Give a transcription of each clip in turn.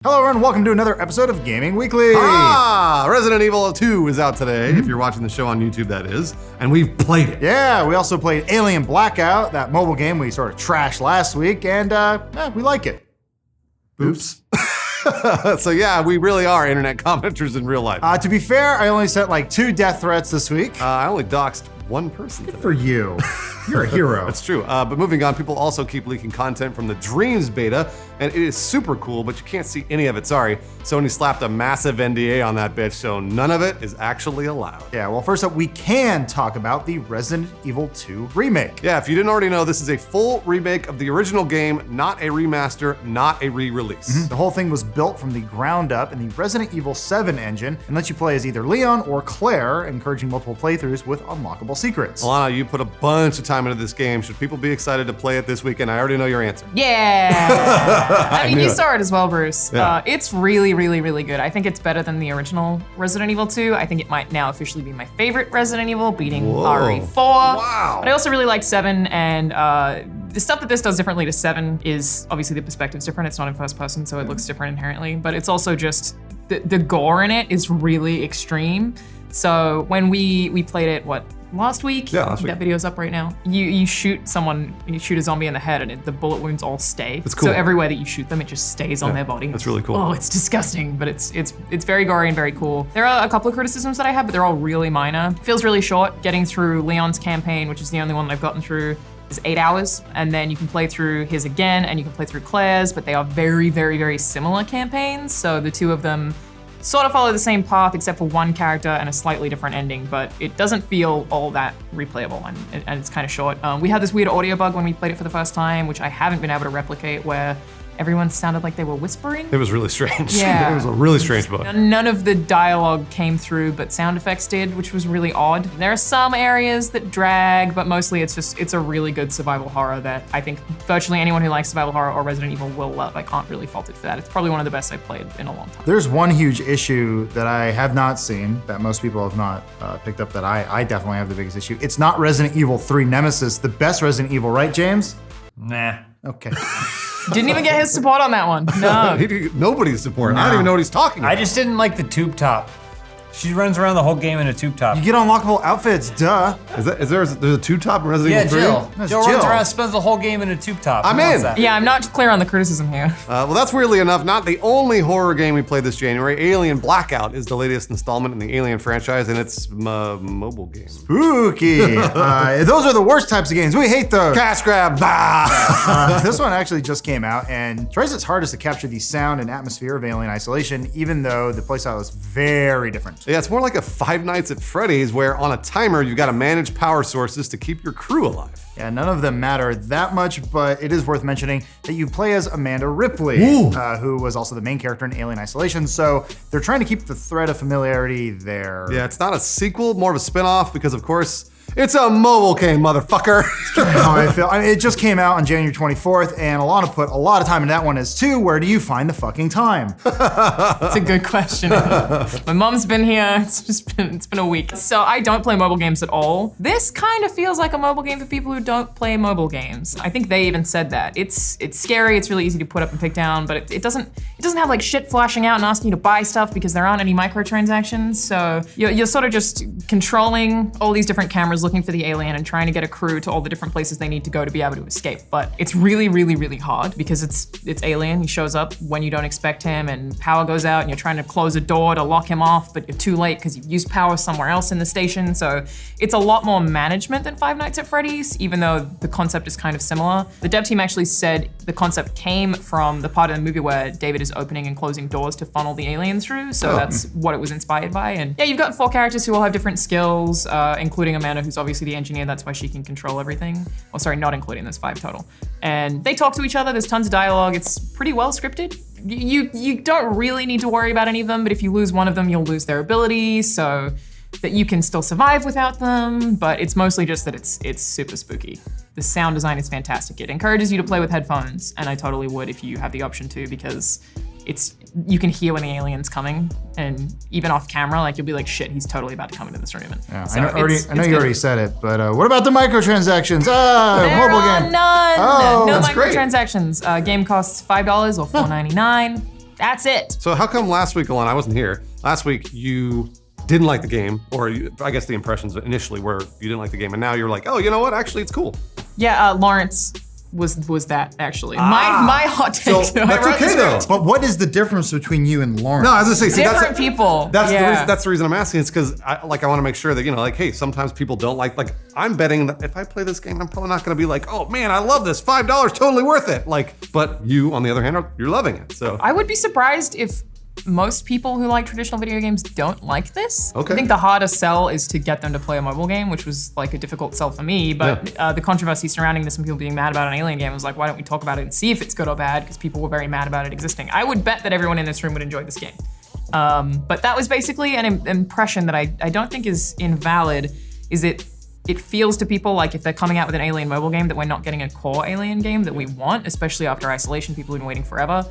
Hello everyone, welcome to another episode of Gaming Weekly. Resident Evil 2 is out today, if you're watching the show on YouTube, that is, and we've played it. Yeah, we also played Alien Blackout, that mobile game we sort of trashed last week, and we like it. Oops. So yeah, we really are internet commenters in real life. To be fair, I only sent like 2 death threats this week. I only doxed 1 person today. For you. You're a hero. That's true. But moving on, people also keep leaking content from the Dreams beta, and it is super cool, but you can't see any of it, sorry. Sony slapped a massive NDA on that bitch, so none of it is actually allowed. Yeah, well, first up, we can talk about the Resident Evil 2 remake. Yeah, if you didn't already know, this is a full remake of the original game, not a remaster, not a re-release. The whole thing was built from the ground up in the Resident Evil 7 engine and lets you play as either Leon or Claire, encouraging multiple playthroughs with unlockable secrets. Alana, you put a bunch of time into this game. Should people be excited to play it this weekend? I already know your answer. Yeah. I mean, knew you it. saw it as well, Bruce. Yeah. It's really, really, really good. I think it's better than the original Resident Evil 2. I think it might now officially be my favorite Resident Evil, beating RE4. Wow. But I also really like 7, and the stuff that this does differently to 7 is obviously the perspective's different. It's not in first person, so it looks different inherently, but it's also just, the gore in it is really extreme. So when we played it, last week? Yeah, last week. That video's up right now. You shoot someone, you shoot a zombie in the head, and the bullet wounds all stay. That's cool. So everywhere that you shoot them, it just stays on their body. That's really cool. Oh, it's disgusting, but it's very gory and very cool. There are a couple of criticisms that I have, but they're all really minor. It feels really short. Getting through Leon's campaign, which is the only one that I've gotten through, is 8 hours, and then you can play through his again, and you can play through Claire's, but they are very, very, very similar campaigns. So the two of them sort of follow the same path except for one character and a slightly different ending, but it doesn't feel all that replayable, and it's kind of short. We had this weird audio bug when we played it for the first time, which I haven't been able to replicate, where everyone sounded like they were whispering. It was really strange. Yeah. It was a really strange bug. None of the dialogue came through, but sound effects did, which was really odd. There are some areas that drag, but mostly it's a really good survival horror that I think virtually anyone who likes survival horror or Resident Evil will love. I can't really fault it for that. It's probably one of the best I've played in a long time. There's one huge issue that I have not seen, that most people have not picked up, that I definitely have the biggest issue. It's not Resident Evil 3 Nemesis, the best Resident Evil, right, James? Nah. Okay. Didn't even get his support on that one. No. Nobody's supporting. I don't even know what he's talking about. I just didn't like the tube top. She runs around the whole game in a tube top. You get unlockable outfits, duh. There's a two-top in Resident Evil 3? Jill. That's Jill Jill. runs around, spends the whole game in a tube top. I'm Who wants in. that? Yeah, I'm not clear on the criticism here. Well, that's weirdly enough not the only horror game we played this January. Alien Blackout is the latest installment in the Alien franchise, and it's a mobile game. Spooky. Those are the worst types of games. We hate those. Cash grab. Bah! This one actually just came out and tries its hardest to capture the sound and atmosphere of Alien Isolation, even though the playstyle is very different. Yeah, it's more like a Five Nights at Freddy's, where on a timer, you've got to manage power sources to keep your crew alive. Yeah, none of them matter that much, but it is worth mentioning that you play as Amanda Ripley, who was also the main character in Alien Isolation, so they're trying to keep the thread of familiarity there. Yeah, it's not a sequel, more of a spin-off, because of course, it's a mobile game, motherfucker. How I feel. I mean, it just came out on January 24th, and Alana put a lot of time into that one as too. Where do you find the fucking time? It's a good question. My mom's been here. It's been a week. So I don't play mobile games at all. This kind of feels like a mobile game for people who don't play mobile games. I think they even said that. It's scary. It's really easy to put up and pick down, but it doesn't have like shit flashing out and asking you to buy stuff because there aren't any microtransactions. So you're sort of just controlling all these different cameras, looking for the alien and trying to get a crew to all the different places they need to go to be able to escape. But it's really, really, really hard because it's Alien. He shows up when you don't expect him, and power goes out, and you're trying to close a door to lock him off, but you're too late because you've used power somewhere else in the station. So it's a lot more management than Five Nights at Freddy's, even though the concept is kind of similar. The dev team actually said the concept came from the part of the movie where David is opening and closing doors to funnel the alien through. So that's what it was inspired by. And yeah, you've got 4 characters who all have different skills, including Amanda, who's obviously the engineer. That's why she can control everything. Oh, sorry, not including, there's 5 total. And they talk to each other. There's tons of dialogue. It's pretty well scripted. You don't really need to worry about any of them, but if you lose one of them, you'll lose their ability, so that you can still survive without them. But it's mostly just that it's super spooky. The sound design is fantastic. It encourages you to play with headphones, and I totally would if you have the option to, because you can hear when the alien's coming, and even off camera, like you'll be like, shit, he's totally about to come into this room. And Yeah, so I know you good. already said it, but what about the microtransactions? There Mobile are game. none. Oh, no that's great. microtransactions. Game costs $5 or $4.99. That's it. So how come last week, Alana, I wasn't here. Last week you didn't like the game, or I guess the impressions initially were you didn't like the game, and now you're like, oh, you know what? Actually, it's cool. Yeah, Lawrence was that actually. My hot take. So that's okay though. But what is the difference between you and Lauren? No, I was gonna say, Different people. That's the reason I'm asking. It's because I want to make sure that like, hey, sometimes people don't like. I'm betting that if I play this game, I'm probably not gonna be like, oh man, I love this, $5, totally worth it. But you, on the other hand, you're loving it. So I would be surprised if most people who like traditional video games don't like this. Okay. I think the hardest sell is to get them to play a mobile game, which was like a difficult sell for me. But the controversy surrounding this and people being mad about an Alien game was like, why don't we talk about it and see if it's good or bad? Because people were very mad about it existing. I would bet that everyone in this room would enjoy this game. But that was basically an impression that I don't think is invalid. Is it feels to people like if they're coming out with an Alien mobile game that we're not getting a core Alien game that we want, especially after Isolation. People have been waiting forever.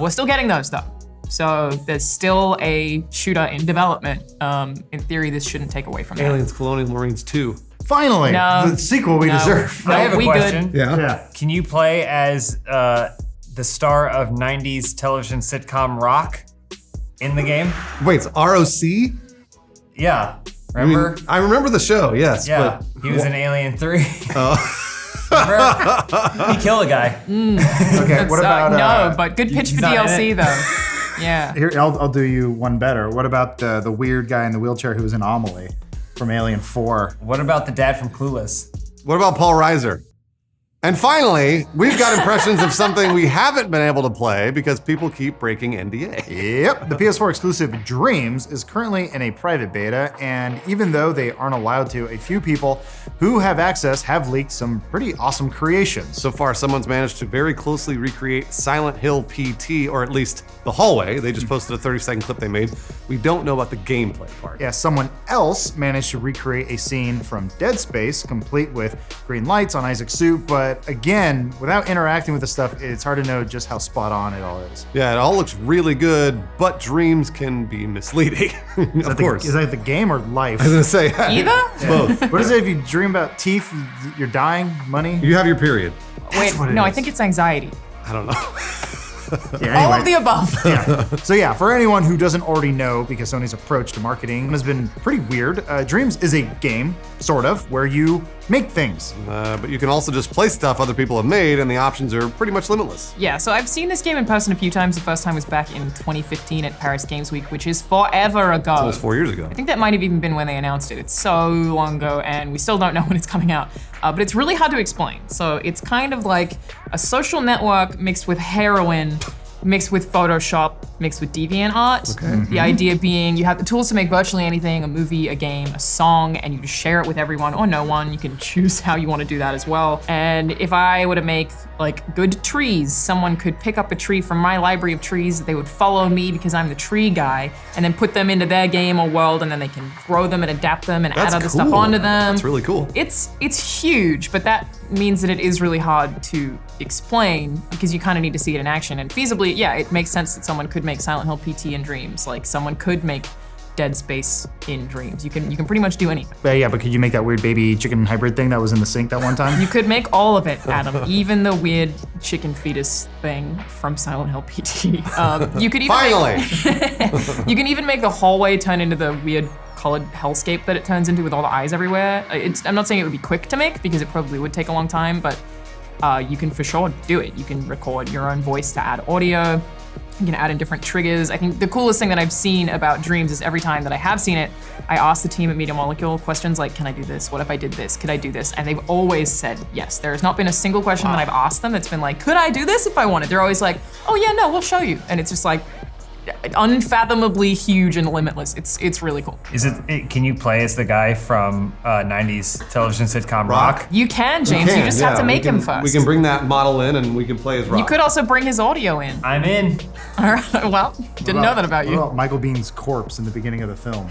We're still getting those though. So there's still a shooter in development. In theory, this shouldn't take away from that. Aliens Colonial Marines 2. Finally, No. the sequel we deserve. No, I have a we question. good. Yeah. Can you play as the star of 90s television sitcom Rock in the game? Wait, it's ROC? Yeah. Remember? I remember the show, yes. Yeah. But He was in Alien 3. Oh. Remember? He killed a guy. Okay, what about no, but good pitch he's for not in DLC it. though. Yeah. Here, I'll do you one better. What about the weird guy in the wheelchair who was in Amelie from Alien 4? What about the dad from Clueless? What about Paul Reiser? And finally, we've got impressions of something we haven't been able to play because people keep breaking NDA. Yep, the PS4 exclusive Dreams is currently in a private beta, and even though they aren't allowed to, a few people who have access have leaked some pretty awesome creations. So far, someone's managed to very closely recreate Silent Hill PT, or at least the hallway. They just posted a 30-second clip they made. We don't know about the gameplay part. Yeah, someone else managed to recreate a scene from Dead Space, complete with green lights on Isaac's suit, but again, without interacting with the stuff, it's hard to know just how spot on it all is. Yeah, it all looks really good, but dreams can be misleading. Of course. Is that the game or life? I was gonna say Either? both. What is it if you dream about teeth, you're dying, money? You have your period. Wait, what it no, I is. think it's anxiety. I don't know. Yeah, All anyway. of the above. Yeah. So yeah, for anyone who doesn't already know, because Sony's approach to marketing has been pretty weird, Dreams is a game, sort of, where you make things. But you can also just play stuff other people have made, and the options are pretty much limitless. Yeah, so I've seen this game in person a few times. The first time was back in 2015 at Paris Games Week, which is forever ago. Almost 4 years ago. I think that might have even been when they announced it. It's so long ago, and we still don't know when it's coming out. But it's really hard to explain. So it's kind of like a social network mixed with heroin, mixed with Photoshop, mixed with DeviantArt. Okay. The idea being you have the tools to make virtually anything, a movie, a game, a song, and you just share it with everyone or no one. You can choose how you want to do that as well. And if I were to make like good trees, someone could pick up a tree from my library of trees, they would follow me because I'm the tree guy, and then put them into their game or world, and then they can grow them and adapt them and add other stuff cool. onto them. That's really cool. It's huge, but that means that it is really hard to explain because you kind of need to see it in action. And feasibly, yeah, it makes sense that someone could make Silent Hill PT in Dreams. Like someone could make Dead Space in Dreams. You can pretty much do anything. But could you make that weird baby chicken hybrid thing that was in the sink that one time? You could make all of it, Adam. Even the weird chicken fetus thing from Silent Hill PT. You could even Finally! you can even make the hallway turn into the weird colored hellscape that it turns into with all the eyes everywhere. I'm not saying it would be quick to make because it probably would take a long time, but you can for sure do it. You can record your own voice to add audio. You can add in different triggers. I think the coolest thing that I've seen about Dreams is every time that I have seen it, I ask the team at Media Molecule questions like, can I do this? What if I did this? Could I do this? And they've always said yes. There has not been a single question that I've asked them that's been like, could I do this if I wanted? They're always like, oh yeah, no, we'll show you. And it's just like, unfathomably huge and limitless. It's really cool. Can you play as the guy from 90s television sitcom Rock? You can, James. You just have to make him first. We can bring that model in and we can play as Rock. You could also bring his audio in. I'm in. All right. Well, didn't know that about What you. about Michael Bean's corpse in the beginning of the film?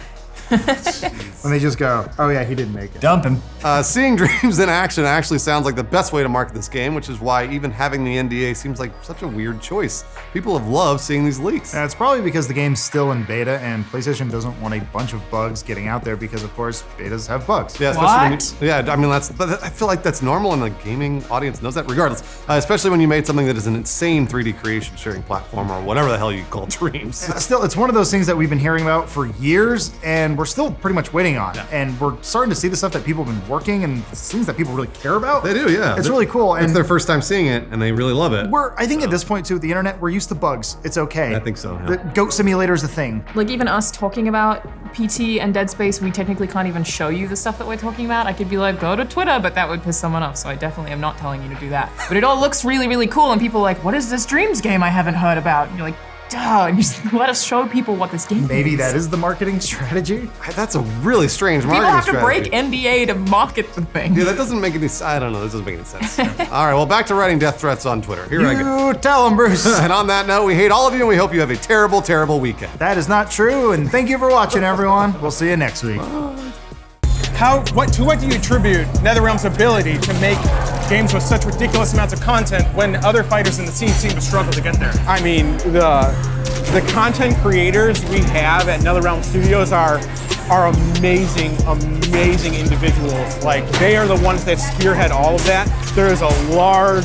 When they just go, oh yeah, he didn't make it. Dump him. Seeing Dreams in action actually sounds like the best way to market this game, which is why even having the NDA seems like such a weird choice. People have loved seeing these leaks. It's probably because the game's still in beta and PlayStation doesn't want a bunch of bugs getting out there because, of course, betas have bugs. Yeah, especially What? when you, yeah, I mean I feel like that's normal and the gaming audience knows that regardless. Especially when you made something that is an insane 3D creation sharing platform or whatever the hell you call Dreams. Still, it's one of those things that we've been hearing about for years and we're still pretty much waiting on. And we're starting to see the stuff that people have been working and things that people really care about. They do, yeah. It's really cool. It's And their first time seeing it and they really love it. I think at this point too, with the internet, we're used to bugs. It's okay. I think so, yeah. The Goat Simulator is a thing. Like even us talking about PT and Dead Space, we technically can't even show you the stuff that we're talking about. I could be like, go to Twitter, but that would piss someone off. So I definitely am not telling you to do that. But it all looks really, really cool. And people are like, what is this Dreams game I haven't heard about? And you're like, duh, and just let us show people what this game is. Maybe that is the marketing strategy. That's a really strange marketing People have to strategy. break NDA to market the thing. Yeah, that doesn't make any sense. I don't know, this doesn't make any sense. All right, well, back to writing death threats on Twitter. Here I go. You tell them, Bruce. And on that note, we hate all of you and we hope you have a terrible, terrible weekend. That is not true, and thank you for watching, everyone. We'll see you next week. What do you attribute NetherRealm's ability to make games with such ridiculous amounts of content when other fighters in the scene seem to struggle to get there? I mean, the content creators we have at NetherRealm Studios are amazing, amazing individuals. Like, they are the ones that spearhead all of that. There is a large